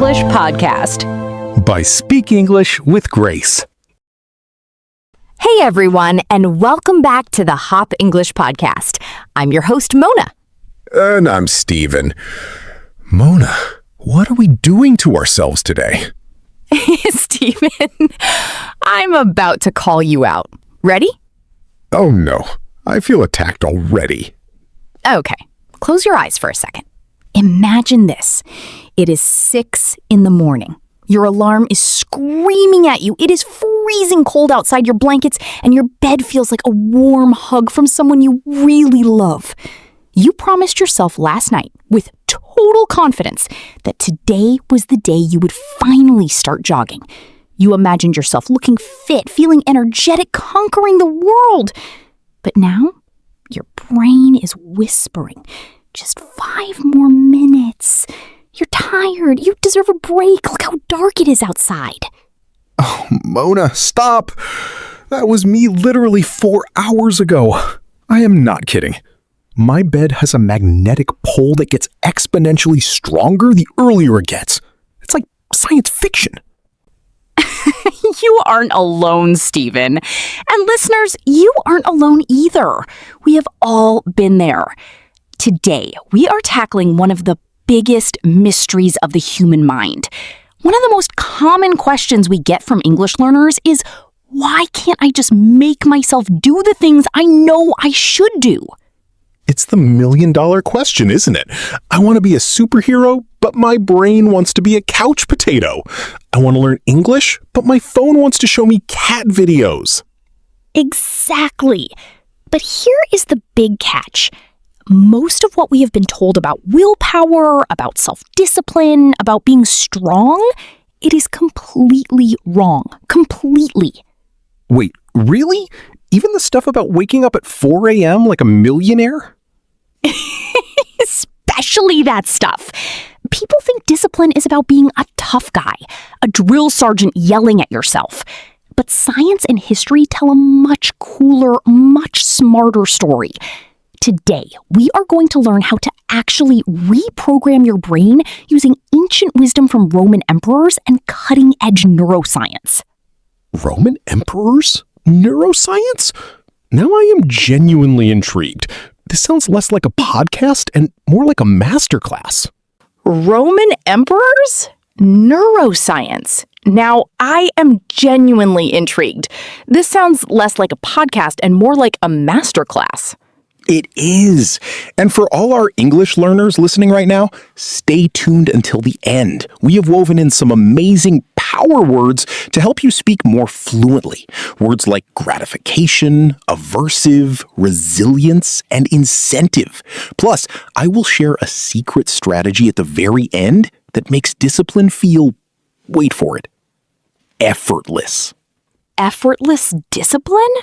English podcast by Speak English with Grace. Hey everyone, and welcome back to the Hop English podcast. I'm your host, Mona. And I'm Steven. Mona, what are we doing to ourselves today? Steven, I'm about to call you out. Ready? Oh no, I feel attacked already. Okay, close your eyes for a second. Imagine this. It is 6 a.m. Your alarm is screaming at you. It is freezing cold outside your blankets, and your bed feels like a warm hug from someone you really love. You promised yourself last night, with total confidence, that today was the day you would finally start jogging. You imagined yourself looking fit, feeling energetic, conquering the world. But now, your brain is whispering, just 5 more minutes. You're tired. You deserve a break. Look how dark it is outside. Oh, Mona, stop. That was me literally 4 hours ago. I am not kidding. My bed has a magnetic pole that gets exponentially stronger the earlier it gets. It's like science fiction. You aren't alone, Steven. And listeners, you aren't alone either. We have all been there. Today, we are tackling one of the biggest mysteries of the human mind. One of the most common questions we get from English learners is, why can't I just make myself do the things I know I should do? It's the million-dollar question, isn't it? I want to be a superhero, but my brain wants to be a couch potato. I want to learn English, but my phone wants to show me cat videos. Exactly. But here is the big catch. Most of what we have been told about willpower, about self-discipline, about being strong, it is completely wrong. Completely. Wait, really? Even the stuff about waking up at 4 a.m. like a millionaire? Especially that stuff. People think discipline is about being a tough guy, a drill sergeant yelling at yourself. But science and history tell a much cooler, much smarter story. Today, we are going to learn how to actually reprogram your brain using ancient wisdom from Roman emperors and cutting-edge neuroscience. Roman emperors? Neuroscience? Now I am genuinely intrigued. This sounds less like a podcast and more like a masterclass. Roman emperors? Neuroscience. Now, I am genuinely intrigued. This sounds less like a podcast and more like a masterclass. It is. And for all our English learners listening right now, stay tuned until the end. We have woven in some amazing power words to help you speak more fluently. Words like gratification, aversive, resilience, and incentive. Plus, I will share a secret strategy at the very end that makes discipline feel, wait for it, effortless. Effortless discipline?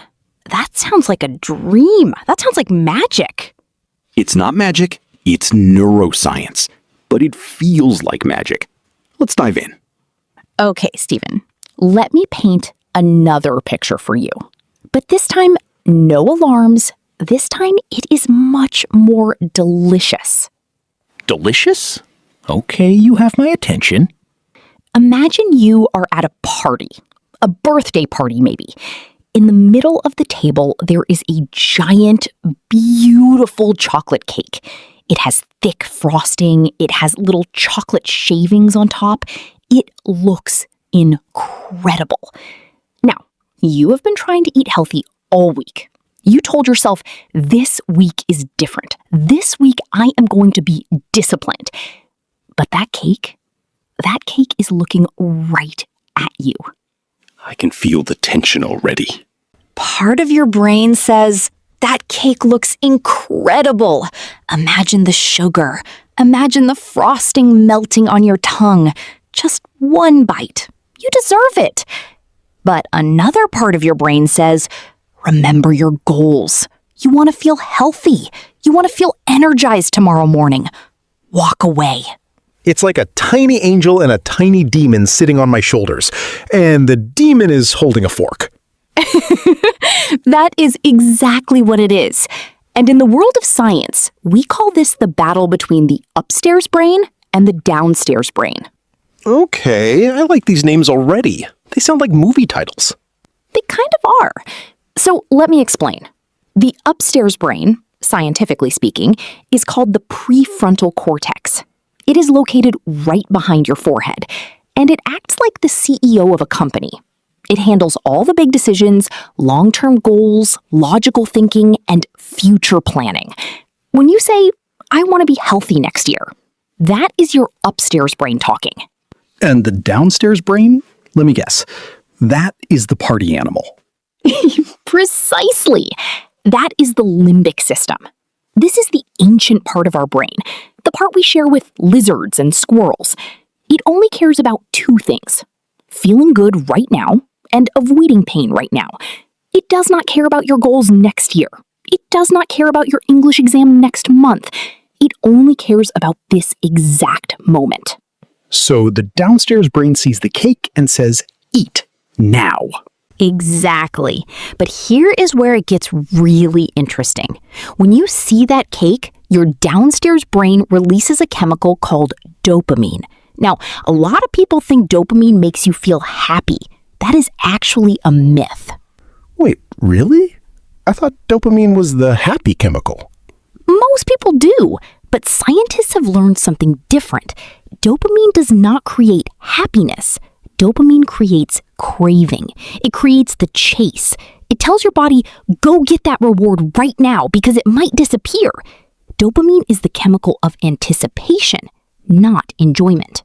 That sounds like a dream. That sounds like magic. It's not magic, it's neuroscience. But it feels like magic. Let's dive in. Okay, Steven, let me paint another picture for you. But this time, no alarms. This time, it is much more delicious. Delicious? Okay, you have my attention. Imagine you are at a party, a birthday party maybe. In the middle of the table, there is a giant, beautiful chocolate cake. It has thick frosting. It has little chocolate shavings on top. It looks incredible. Now, you have been trying to eat healthy all week. You told yourself, this week is different. This week, I am going to be disciplined. But that cake is looking right at you. I can feel the tension already. Part of your brain says, that cake looks incredible. Imagine the sugar. Imagine the frosting melting on your tongue. Just one bite. You deserve it. But another part of your brain says, remember your goals. You want to feel healthy. You want to feel energized tomorrow morning. Walk away. It's like a tiny angel and a tiny demon sitting on my shoulders, and the demon is holding a fork. That is exactly what it is. And in the world of science, we call this the battle between the upstairs brain and the downstairs brain. Okay, I like these names already. They sound like movie titles. They kind of are. So let me explain. The upstairs brain, scientifically speaking, is called the prefrontal cortex. It is located right behind your forehead, and it acts like the CEO of a company. It handles all the big decisions, long-term goals, logical thinking, and future planning. When you say, I want to be healthy next year, that is your upstairs brain talking. And the downstairs brain? Let me guess. That is the party animal. Precisely. That is the limbic system. This is the ancient part of our brain, the part we share with lizards and squirrels. It only cares about two things: feeling good right now and avoiding pain right now. It does not care about your goals next year. It does not care about your English exam next month. It only cares about this exact moment. So the downstairs brain sees the cake and says, eat, now. Exactly. But here is where it gets really interesting. When you see that cake, your downstairs brain releases a chemical called dopamine. Now, a lot of people think dopamine makes you feel happy. That is actually a myth. Wait, really? I thought dopamine was the happy chemical. Most people do, but scientists have learned something different. Dopamine does not create happiness. Dopamine creates craving. It creates the chase. It tells your body, go get that reward right now because it might disappear. Dopamine is the chemical of anticipation, not enjoyment.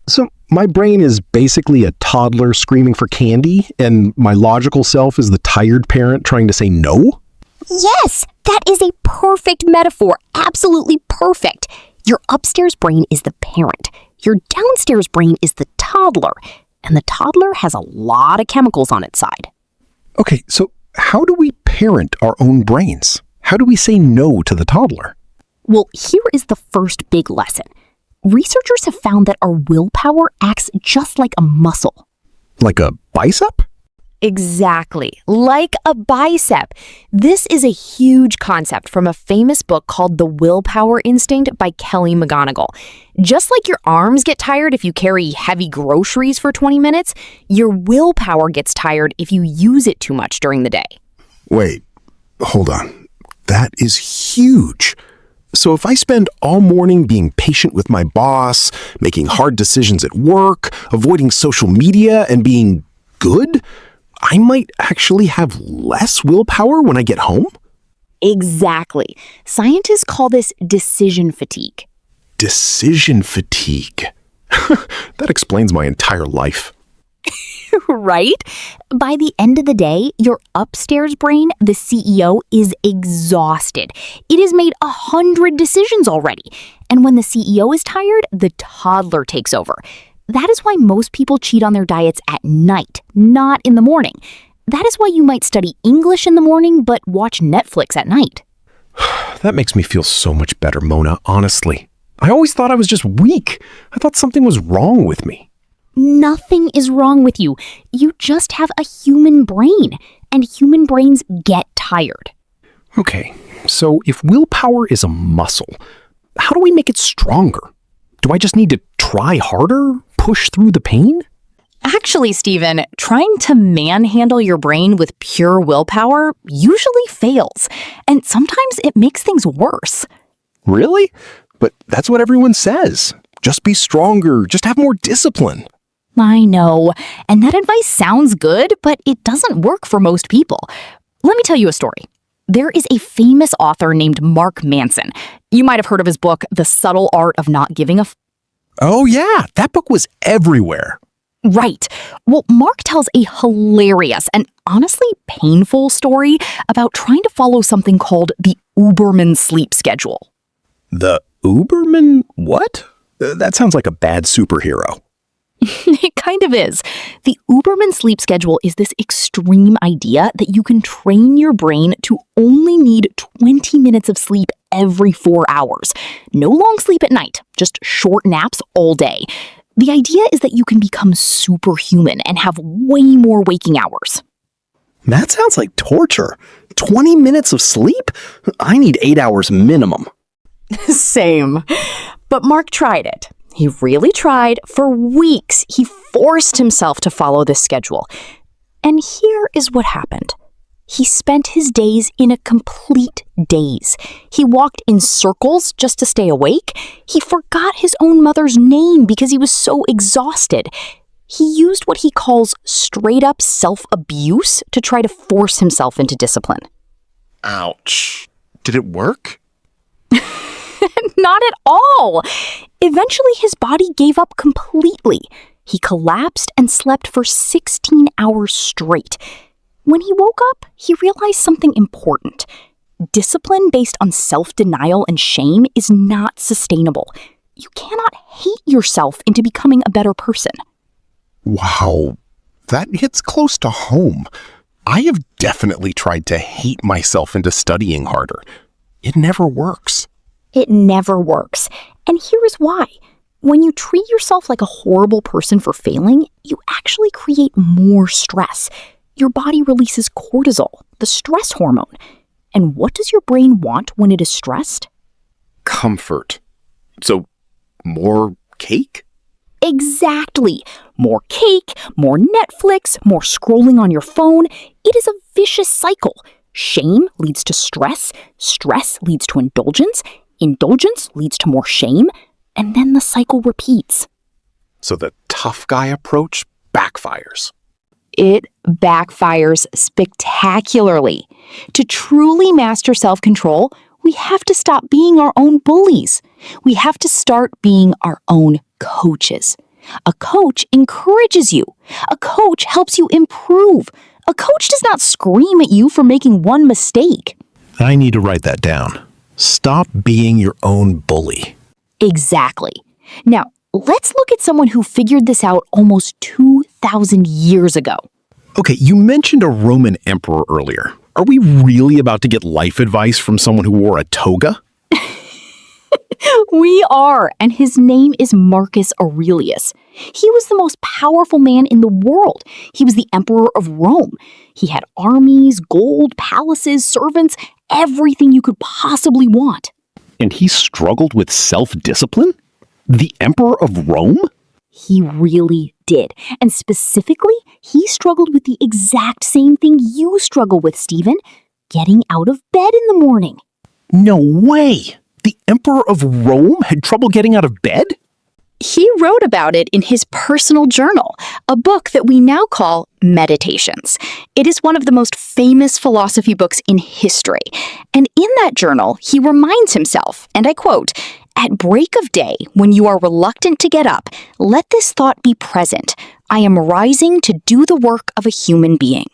So my brain is basically a toddler screaming for candy, and my logical self is the tired parent trying to say no? Yes, that is a perfect metaphor. Absolutely perfect. Your upstairs brain is the parent. Your downstairs brain is the toddler. And the toddler has a lot of chemicals on its side. Okay, so how do we parent our own brains? How do we say no to the toddler? Well, here is the first big lesson. Researchers have found that our willpower acts just like a muscle. Like a bicep? Exactly, like a bicep. This is a huge concept from a famous book called The Willpower Instinct by Kelly McGonigal. Just like your arms get tired if you carry heavy groceries for 20 minutes, your willpower gets tired if you use it too much during the day. Wait, hold on. That is huge. So if I spend all morning being patient with my boss, making hard decisions at work, avoiding social media, and being good, I might actually have less willpower when I get home? Exactly. Scientists call this decision fatigue. Decision fatigue. That explains my entire life. Right? By the end of the day, your upstairs brain, the CEO, is exhausted. It has made 100 decisions already. And when the CEO is tired, the toddler takes over. That is why most people cheat on their diets at night, not in the morning. That is why you might study English in the morning, but watch Netflix at night. That makes me feel so much better, Mona, honestly. I always thought I was just weak. I thought something was wrong with me. Nothing is wrong with you. You just have a human brain, and human brains get tired. Okay, so if willpower is a muscle, how do we make it stronger? Do I just need to try harder? Push through the pain? Actually, Stephen, trying to manhandle your brain with pure willpower usually fails, and sometimes it makes things worse. Really? But that's what everyone says. Just be stronger, just have more discipline. I know, and that advice sounds good, but it doesn't work for most people. Let me tell you a story. There is a famous author named Mark Manson. You might have heard of his book, The Subtle Art of Not Giving a Oh yeah, that book was everywhere. Right. Well, Mark tells a hilarious and honestly painful story about trying to follow something called the Uberman sleep schedule. The Uberman what? That sounds like a bad superhero. It kind of is. The Uberman sleep schedule is this extreme idea that you can train your brain to only need 20 minutes of sleep every 4 hours. No long sleep at night, just short naps all day. The idea is that you can become superhuman and have way more waking hours. That sounds like torture. 20 minutes of sleep? I need 8 hours minimum. Same. But Mark tried it. He really tried. For weeks, he forced himself to follow this schedule. And here is what happened. He spent his days in a complete daze. He walked in circles just to stay awake. He forgot his own mother's name because he was so exhausted. He used what he calls straight-up self-abuse to try to force himself into discipline. Ouch. Did it work? Not at all. Eventually, his body gave up completely. He collapsed and slept for 16 hours straight. When he woke up, he realized something important. Discipline based on self-denial and shame is not sustainable. You cannot hate yourself into becoming a better person. Wow, that hits close to home. I have definitely tried to hate myself into studying harder. It never works. It never works. And here is why. When you treat yourself like a horrible person for failing, you actually create more stress. Your body releases cortisol, the stress hormone. And what does your brain want when it is stressed? Comfort. So, more cake? Exactly. More cake, more Netflix, more scrolling on your phone. It is a vicious cycle. Shame leads to stress. Stress leads to indulgence. Indulgence leads to more shame. And then the cycle repeats. So the tough guy approach backfires. It backfires spectacularly. To truly master self-control, we have to stop being our own bullies. We have to start being our own coaches. A coach encourages you. A coach helps you improve. A coach does not scream at you for making one mistake. I need to write that down. Stop being your own bully. Exactly. Now, let's look at someone who figured this out almost 2,000 years ago. Okay, you mentioned a Roman emperor earlier. Are we really about to get life advice from someone who wore a toga? We are, and his name is Marcus Aurelius. He was the most powerful man in the world. He was the emperor of Rome. He had armies, gold, palaces, servants, everything you could possibly want. And he struggled with self-discipline? The Emperor of Rome? He really did. And specifically, he struggled with the exact same thing you struggle with, Stephen. Getting out of bed in the morning. No way! The Emperor of Rome had trouble getting out of bed? He wrote about it in his personal journal, a book that we now call Meditations. It is one of the most famous philosophy books in history. And in that journal, he reminds himself, and I quote, "At break of day, when you are reluctant to get up, let this thought be present. I am rising to do the work of a human being."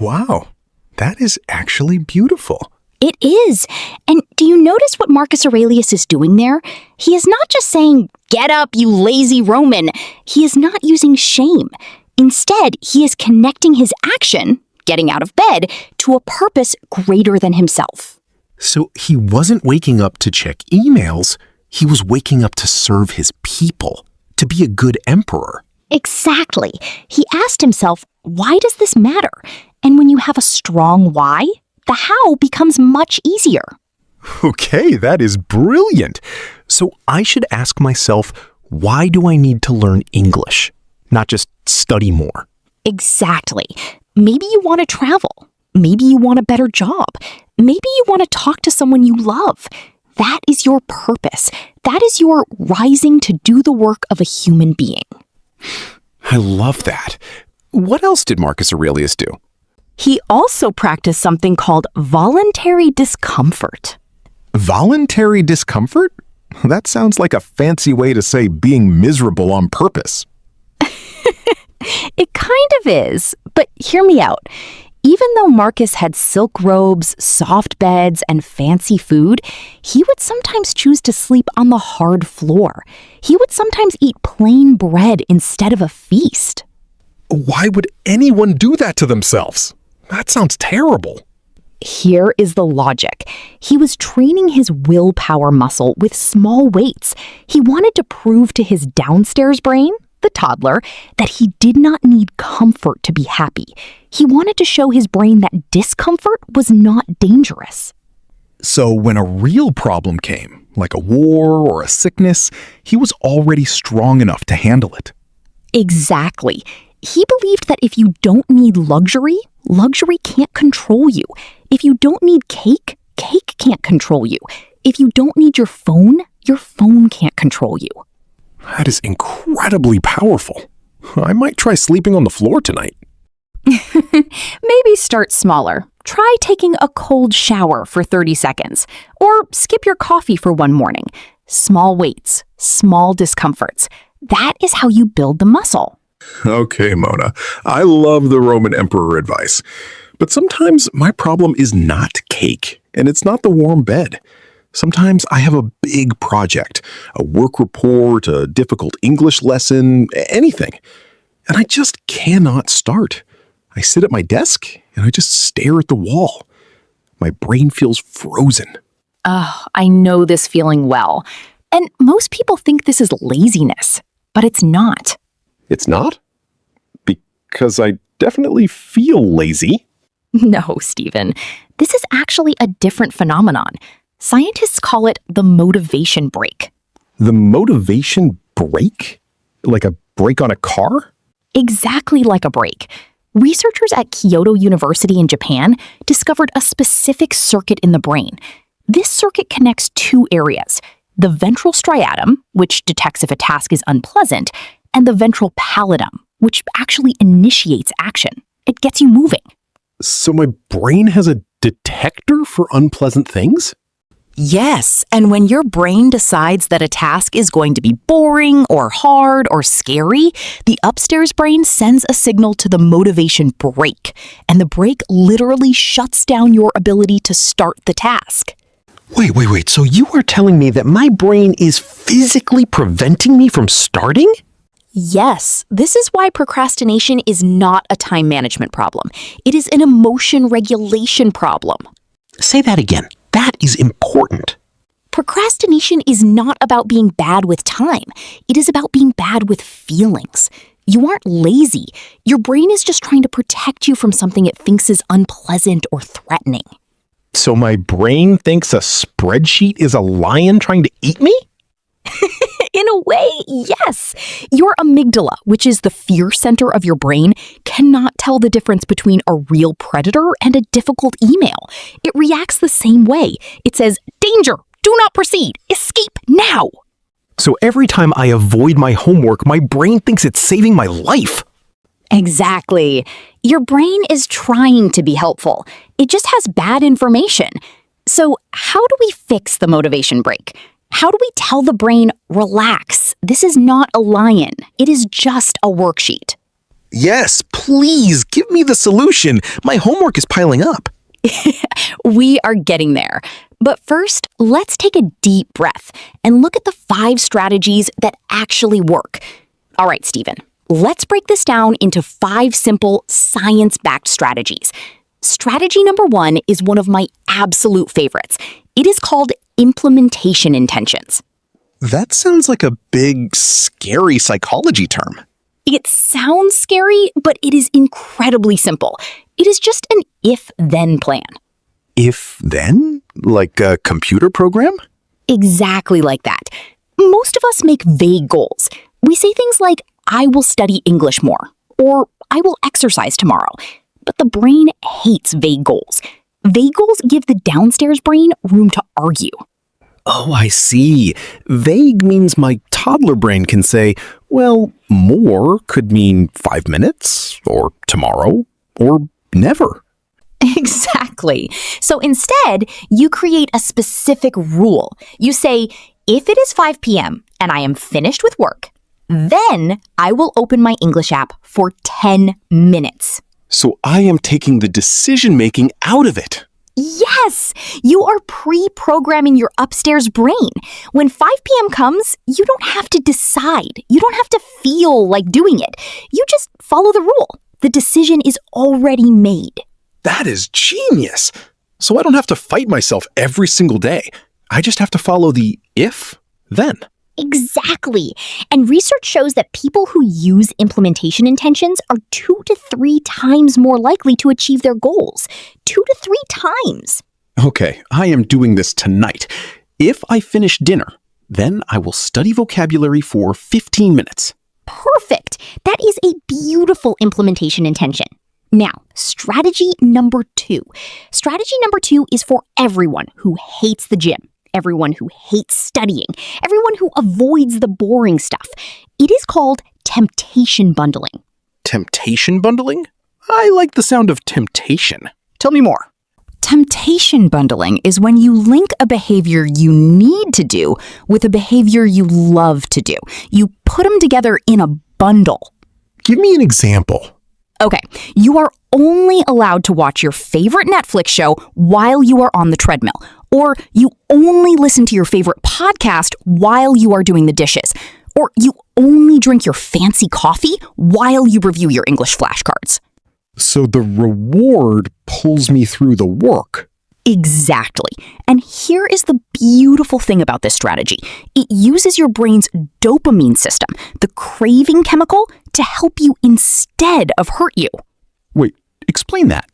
Wow, that is actually beautiful. It is. And do you notice what Marcus Aurelius is doing there? He is not just saying, "Get up, you lazy Roman." He is not using shame. Instead, he is connecting his action, getting out of bed, to a purpose greater than himself. So he wasn't waking up to check emails, he was waking up to serve his people, to be a good emperor. Exactly. He asked himself, why does this matter? And when you have a strong why, the how becomes much easier. Okay, that is brilliant. So I should ask myself, why do I need to learn English? Not just study more. Exactly. Maybe you want to travel. Maybe you want a better job. Maybe you want to talk to someone you love. That is your purpose. That is your rising to do the work of a human being. I love that. What else did Marcus Aurelius do? He also practiced something called voluntary discomfort. Voluntary discomfort? That sounds like a fancy way to say being miserable on purpose. It kind of is, but hear me out. Even though Marcus had silk robes, soft beds, and fancy food, he would sometimes choose to sleep on the hard floor. He would sometimes eat plain bread instead of a feast. Why would anyone do that to themselves? That sounds terrible. Here is the logic. He was training his willpower muscle with small weights. He wanted to prove to his downstairs brain, the toddler, that he did not need comfort to be happy. He wanted to show his brain that discomfort was not dangerous. So when a real problem came, like a war or a sickness, he was already strong enough to handle it. Exactly. He believed that if you don't need luxury, luxury can't control you. If you don't need cake, cake can't control you. If you don't need your phone can't control you. That is incredibly powerful. I might try sleeping on the floor tonight. Maybe start smaller. Try taking a cold shower for 30 seconds. Or skip your coffee for one morning. Small weights, small discomforts. That is how you build the muscle. Okay, Mona. I love the Roman emperor advice. But sometimes my problem is not cake, and it's not the warm bed. Sometimes I have a big project, a work report, a difficult English lesson, anything. And I just cannot start. I sit at my desk and I just stare at the wall. My brain feels frozen. Oh, I know this feeling well. And most people think this is laziness, but it's not. It's not? Because I definitely feel lazy. No, Stephen. This is actually a different phenomenon. Scientists call it the motivation break. The motivation break? Like a brake on a car? Exactly like a break. Researchers at Kyoto University in Japan discovered a specific circuit in the brain. This circuit connects two areas, the ventral striatum, which detects if a task is unpleasant, and the ventral pallidum, which actually initiates action. It gets you moving. So my brain has a detector for unpleasant things? Yes, and when your brain decides that a task is going to be boring or hard or scary, the upstairs brain sends a signal to the motivation brake, and the brake literally shuts down your ability to start the task. Wait. So you are telling me that my brain is physically preventing me from starting? Yes, this is why procrastination is not a time management problem. It is an emotion regulation problem. Say that again. That is important. Procrastination is not about being bad with time. It is about being bad with feelings. You aren't lazy. Your brain is just trying to protect you from something it thinks is unpleasant or threatening. So my brain thinks a spreadsheet is a lion trying to eat me? In a way, yes. Your amygdala, which is the fear center of your brain, cannot tell the difference between a real predator and a difficult email. It reacts the same way. It says, "Danger! Do not proceed! Escape now!" So every time I avoid my homework, my brain thinks it's saving my life. Exactly. Your brain is trying to be helpful. It just has bad information. So how do we fix the motivation break? How do we tell the brain, relax, this is not a lion, it is just a worksheet? Yes, please, give me the solution. My homework is piling up. We are getting there. But first, let's take a deep breath and look at the 5 strategies that actually work. All right, Stephen, let's break this down into 5 simple, science-backed strategies. Strategy number 1 is one of my absolute favorites. It is called implementation intentions. That sounds like a big, scary psychology term. It sounds scary, but it is incredibly simple. It is just an if-then plan. If-then? Like a computer program? Exactly like that. Most of us make vague goals. We say things like, I will study English more, or I will exercise tomorrow. But the brain hates vague goals. Vague goals give the downstairs brain room to argue. Oh, I see. Vague means my toddler brain can say, well, more could mean 5 minutes, or tomorrow, or never. Exactly. So instead, you create a specific rule. You say, if it is 5 p.m. and I am finished with work, then I will open my English app for 10 minutes. So I am taking the decision-making out of it. Yes, you are pre-programming your upstairs brain. When 5 p.m. comes, you don't have to decide. You don't have to feel like doing it. You just follow the rule. The decision is already made. That is genius. So I don't have to fight myself every single day. I just have to follow the if-then. Exactly. And research shows that people who use implementation intentions are 2 to 3 times more likely to achieve their goals. 2 to 3 times. Okay, I am doing this tonight. If I finish dinner, then I will study vocabulary for 15 minutes. Perfect. That is a beautiful implementation intention. Now, strategy number 2. Strategy number 2 is for everyone who hates the gym, everyone who hates studying, everyone who avoids the boring stuff. It is called temptation bundling. Temptation bundling? I like the sound of temptation. Tell me more. Temptation bundling is when you link a behavior you need to do with a behavior you love to do. You put them together in a bundle. Give me an example. Okay, you are only allowed to watch your favorite Netflix show while you are on the treadmill, or you only listen to your favorite podcast while you are doing the dishes, or you only drink your fancy coffee while you review your English flashcards. So the reward pulls me through the work. Exactly. And here is the beautiful thing about this strategy. It uses your brain's dopamine system, the craving chemical, to help you instead of hurt you. Wait, explain that.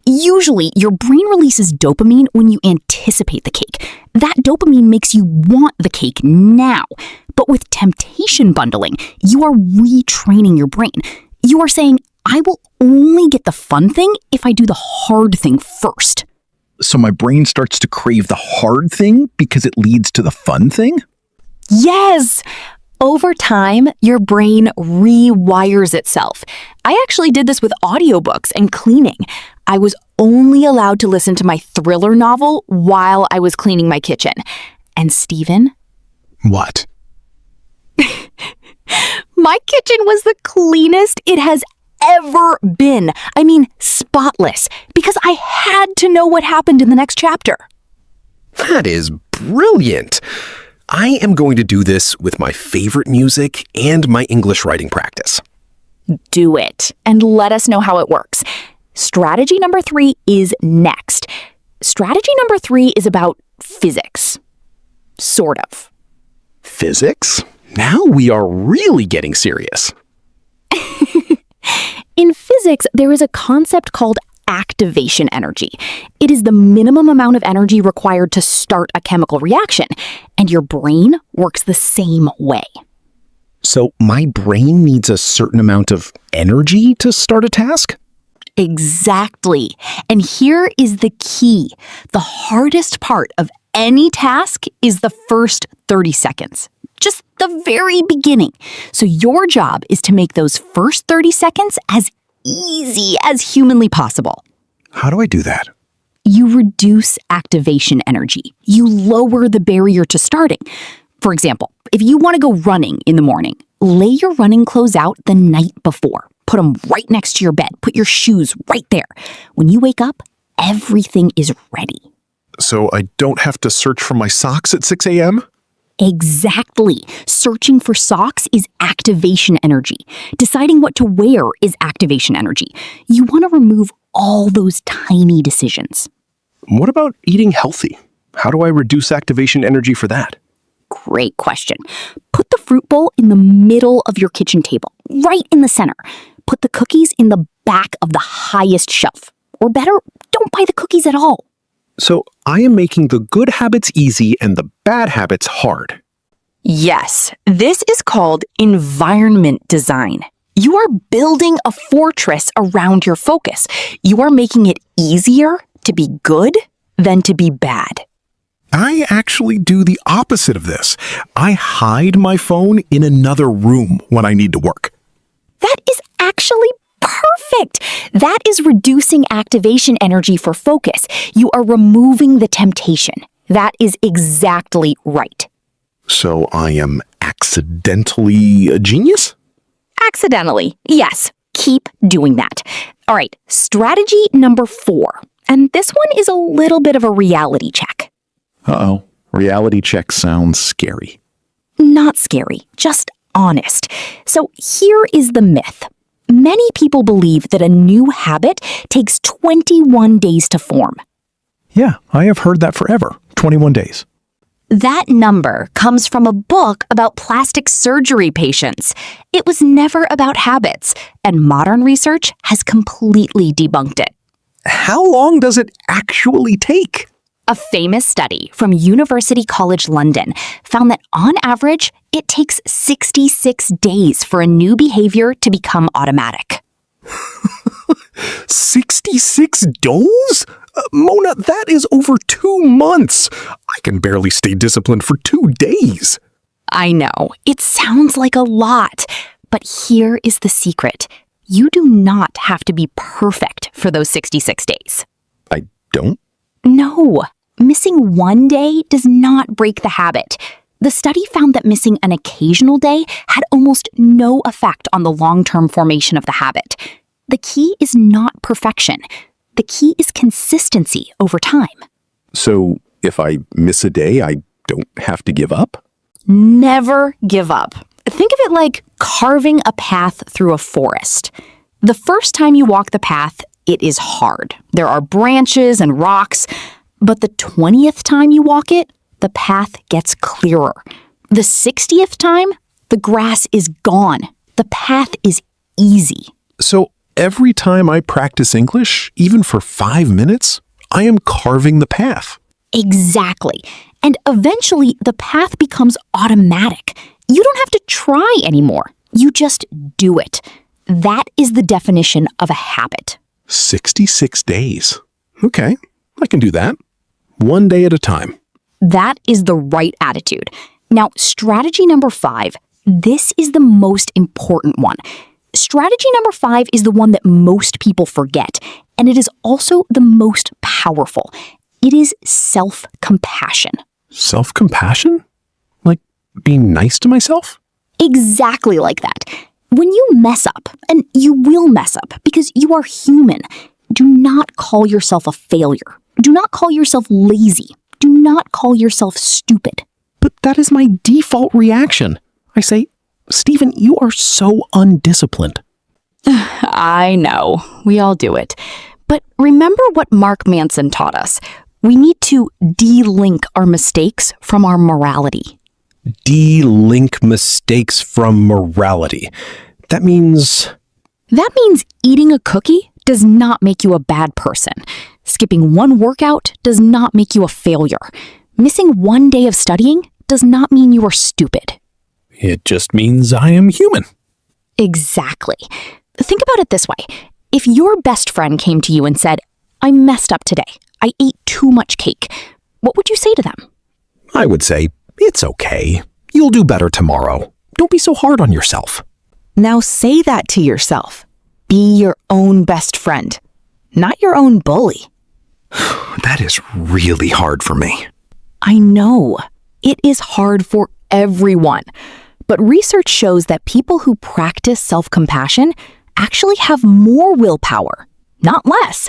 Usually, your brain releases dopamine when you anticipate the cake. That dopamine makes you want the cake now. But with temptation bundling, you are retraining your brain. You are saying, I will only get the fun thing if I do the hard thing first. So my brain starts to crave the hard thing because it leads to the fun thing? Yes! Over time, your brain rewires itself. I actually did this with audiobooks and cleaning. I was only allowed to listen to my thriller novel while I was cleaning my kitchen. And Stephen? What? My kitchen was the cleanest it has ever been. I mean, spotless, because I had to know what happened in the next chapter. That is brilliant. I am going to do this with my favorite music and my English writing practice. Do it, and let us know how it works. Strategy number 3 is next. Strategy number 3 is about physics. Sort of. Physics? Now we are really getting serious. In physics, there is a concept called activation energy. It is the minimum amount of energy required to start a chemical reaction, and your brain works the same way. So my brain needs a certain amount of energy to start a task? Exactly. And here is the key. The hardest part of any task is the first 30 seconds. Just the very beginning. So your job is to make those first 30 seconds as easy as humanly possible. How do I do that? You reduce activation energy. You lower the barrier to starting. For example, if you want to go running in the morning, lay your running clothes out the night before. Put them right next to your bed. Put your shoes right there. When you wake up, everything is ready. So I don't have to search for my socks at 6 a.m.? Exactly. Searching for socks is activation energy. Deciding what to wear is activation energy. You want to remove all those tiny decisions. What about eating healthy? How do I reduce activation energy for that? Great question. Put the fruit bowl in the middle of your kitchen table, right in the center. Put the cookies in the back of the highest shelf. Or better, don't buy the cookies at all. So I am making the good habits easy and the bad habits hard. Yes, this is called environment design. You are building a fortress around your focus. You are making it easier to be good than to be bad. I actually do the opposite of this. I hide my phone in another room when I need to work. That is actually perfect. That is reducing activation energy for focus. You are removing the temptation. That is exactly right. So I am accidentally a genius? Accidentally, yes. Keep doing that. All right, strategy number 4. And this one is a little bit of a reality check. Uh-oh. Reality check sounds scary. Not scary, just honest. So here is the myth. Many people believe that a new habit takes 21 days to form. Yeah, I have heard that forever. 21 days. That number comes from a book about plastic surgery patients. It was never about habits, and modern research has completely debunked it. How long does it actually take? A famous study from University College London found that on average, it takes 66 days for a new behavior to become automatic. 66 doles? Mona, that is over 2 months. I can barely stay disciplined for 2 days. I know, it sounds like a lot, but here is the secret. You do not have to be perfect for those 66 days. I don't? No, missing one day does not break the habit. The study found that missing an occasional day had almost no effect on the long-term formation of the habit. The key is not perfection. The key is consistency over time. So if I miss a day, I don't have to give up? Never give up. Think of it like carving a path through a forest. The first time you walk the path, it is hard. There are branches and rocks, but the 20th time you walk it, the path gets clearer. The 60th time, the grass is gone. The path is easy. So every time I practice English, even for 5 minutes, I am carving the path. Exactly. And eventually, the path becomes automatic. You don't have to try anymore. You just do it. That is the definition of a habit. 66 days. Okay, I can do that. 1 day at a time. That is the right attitude. Now, strategy number 5, this is the most important one. Strategy number 5 is the one that most people forget, and it is also the most powerful. It is self-compassion. Self-compassion? Like being nice to myself? Exactly like that. When you mess up, and you will mess up because you are human, do not call yourself a failure. Do not call yourself lazy. Do not call yourself stupid. But that is my default reaction. I say, Stephen, you are so undisciplined. I know, we all do it. But remember what Mark Manson taught us. We need to de-link our mistakes from our morality. De-link mistakes from morality. That means Eating a cookie does not make you a bad person. Skipping one workout does not make you a failure. Missing 1 day of studying does not mean you are stupid. it just means I am human. Exactly. Think about it this way. If your best friend came to you and said, "I messed up today. I ate too much cake," what would you say to them? I would say, it's okay. You'll do better tomorrow. Don't be so hard on yourself. Now say that to yourself. Be your own best friend, not your own bully. That is really hard for me. I know. It is hard for everyone. But research shows that people who practice self-compassion actually have more willpower, not less,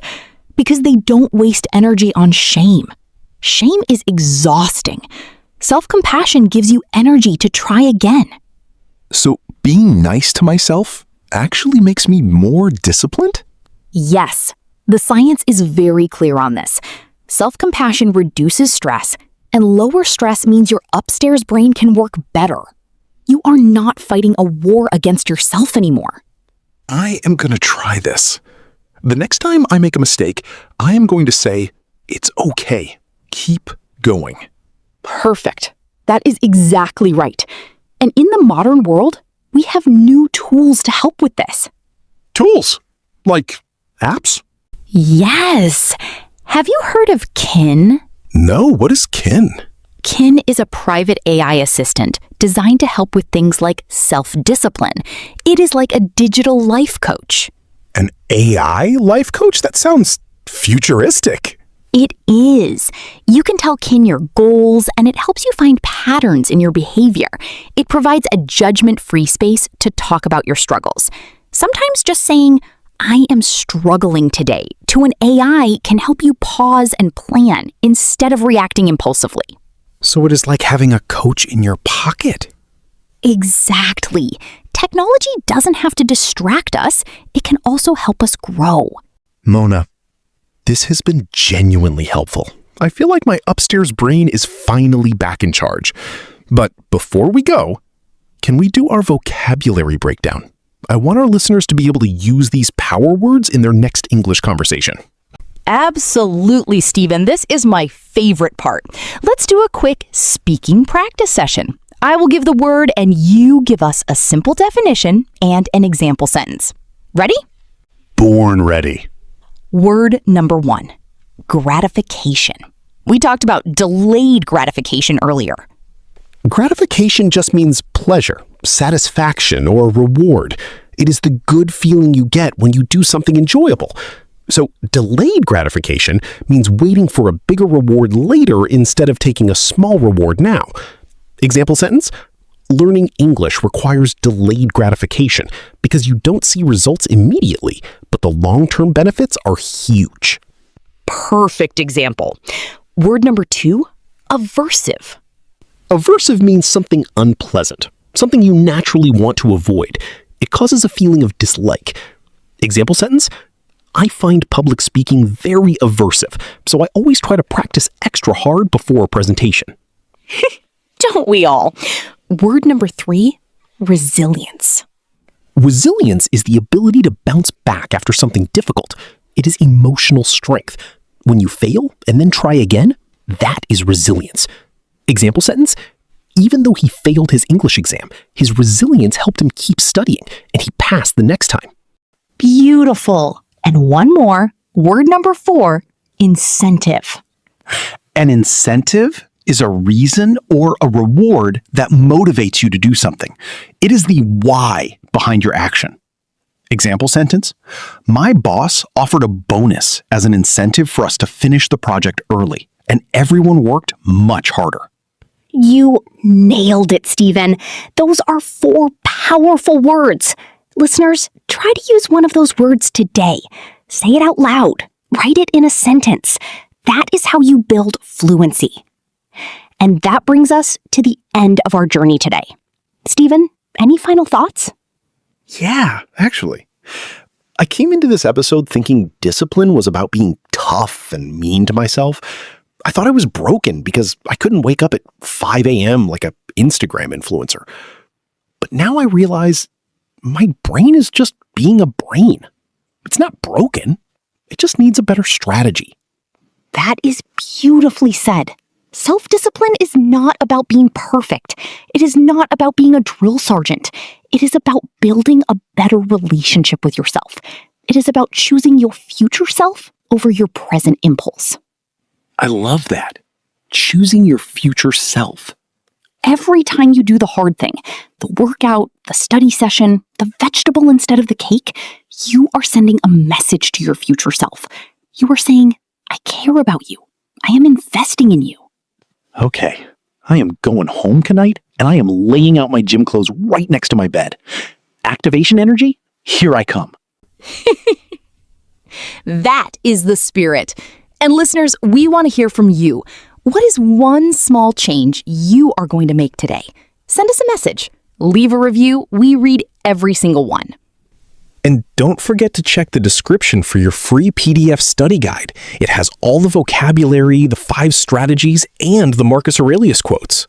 because they don't waste energy on shame. Shame is exhausting. Self-compassion gives you energy to try again. So being nice to myself actually makes me more disciplined? Yes, the science is very clear on this. Self-compassion reduces stress, and lower stress means your upstairs brain can work better. You are not fighting a war against yourself anymore. I am going to try this. The next time I make a mistake, I am going to say, "It's okay. Keep going." Perfect. That is exactly right. And in the modern world, we have new tools to help with this. Tools? Like apps? Yes. Have you heard of Kin? No, what is Kin? Kin is a private AI assistant designed to help with things like self-discipline. It is like a digital life coach. An AI life coach? That sounds futuristic. It is. You can tell Kin your goals, and it helps you find patterns in your behavior. It provides a judgment-free space to talk about your struggles. Sometimes just saying, "I am struggling today," to an AI can help you pause and plan instead of reacting impulsively. So it is like having a coach in your pocket. Exactly. Technology doesn't have to distract us. It can also help us grow. Mona, this has been genuinely helpful. I feel like my upstairs brain is finally back in charge. But before we go, can we do our vocabulary breakdown? I want our listeners to be able to use these power words in their next English conversation. Absolutely, Stephen. This is my favorite part. Let's do a quick speaking practice session. I will give the word and you give us a simple definition and an example sentence. Ready? Born ready. Word number 1, gratification. We talked about delayed gratification earlier. Gratification just means pleasure, satisfaction, or reward. It is the good feeling you get when you do something enjoyable. So delayed gratification means waiting for a bigger reward later instead of taking a small reward now. Example sentence: learning English requires delayed gratification because you don't see results immediately, but the long-term benefits are huge. Perfect example. Word number 2, aversive. Aversive means something unpleasant, something you naturally want to avoid. It causes a feeling of dislike. Example sentence: I find public speaking very aversive, so I always try to practice extra hard before a presentation. Don't we all? Word number 3, resilience. Resilience is the ability to bounce back after something difficult. It is emotional strength. When you fail and then try again, that is resilience. Example sentence: even though he failed his English exam, his resilience helped him keep studying, and he passed the next time. Beautiful. And one more, word number 4, incentive. An incentive is a reason or a reward that motivates you to do something. It is the why behind your action. Example sentence: my boss offered a bonus as an incentive for us to finish the project early, and everyone worked much harder. You nailed it, Stephen. Those are 4 powerful words. Listeners, try to use one of those words today. Say it out loud. Write it in a sentence. That is how you build fluency. And that brings us to the end of our journey today. Stephen, any final thoughts? Yeah, actually. I came into this episode thinking discipline was about being tough and mean to myself. I thought I was broken because I couldn't wake up at 5 a.m. like an Instagram influencer. But now I realize my brain is just being a brain. It's not broken. It just needs a better strategy. That is beautifully said. Self-discipline is not about being perfect. It is not about being a drill sergeant. It is about building a better relationship with yourself. It is about choosing your future self over your present impulse. I love that. Choosing your future self. Every time you do the hard thing, the workout, the study session, the vegetable instead of the cake, you are sending a message to your future self. You are saying, I care about you. I am investing in you. Okay, I am going home tonight, and I am laying out my gym clothes right next to my bed. Activation energy, here I come. That is the spirit. And listeners, we want to hear from you. What is one small change you are going to make today? Send us a message. Leave a review. We read every single one. And don't forget to check the description for your free PDF study guide. It has all the vocabulary, the 5 strategies, and the Marcus Aurelius quotes.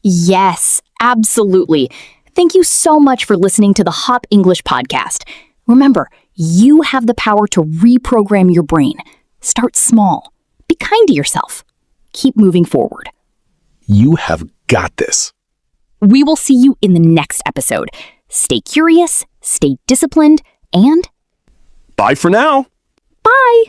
Yes, absolutely. Thank you so much for listening to the Hop English podcast. Remember, you have the power to reprogram your brain. Start small. Be kind to yourself. Keep moving forward. You have got this. We will see you in the next episode. Stay curious, stay disciplined, and Bye for now. bye!